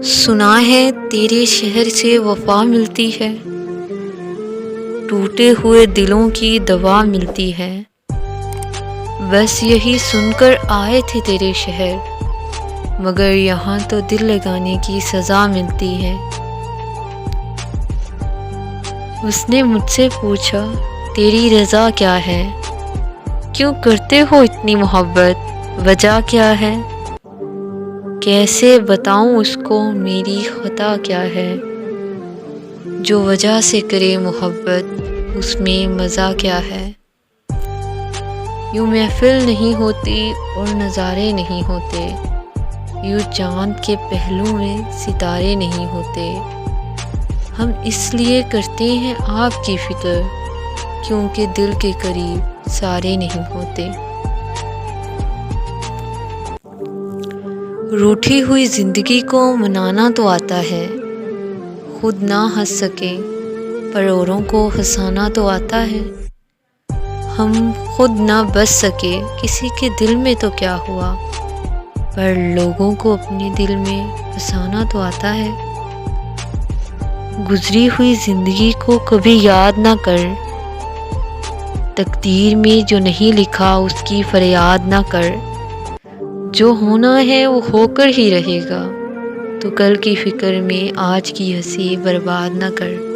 سنا ہے تیرے شہر سے وفا ملتی ہے، ٹوٹے ہوئے دلوں کی دوا ملتی ہے۔ بس یہی سن کر آئے تھے تیرے شہر، مگر یہاں تو دل لگانے کی سزا ملتی ہے۔ اس نے مجھ سے پوچھا تیری رضا کیا ہے، کیوں کرتے ہو اتنی محبت، وجہ کیا ہے؟ کیسے بتاؤں اس کو میری خطا کیا ہے، جو وجہ سے کرے محبت اس میں مزہ کیا ہے۔ یوں محفل نہیں ہوتی اور نظارے نہیں ہوتے، یوں چاند کے پہلو میں ستارے نہیں ہوتے۔ ہم اس لیے کرتے ہیں آپ کی فکر، کیونکہ دل کے قریب سارے نہیں ہوتے۔ روٹھی ہوئی زندگی کو منانا تو آتا ہے، خود نہ ہنس سکے پر اوروں کو ہنسانا تو آتا ہے۔ ہم خود نہ بس سکے کسی کے دل میں تو کیا ہوا، پر لوگوں کو اپنے دل میں بسانا تو آتا ہے۔ گزری ہوئی زندگی کو کبھی یاد نہ کر، تقدیر میں جو نہیں لکھا اس کی فریاد نہ کر۔ جو ہونا ہے وہ ہو کر ہی رہے گا، تو کل کی فکر میں آج کی ہنسی برباد نہ کر۔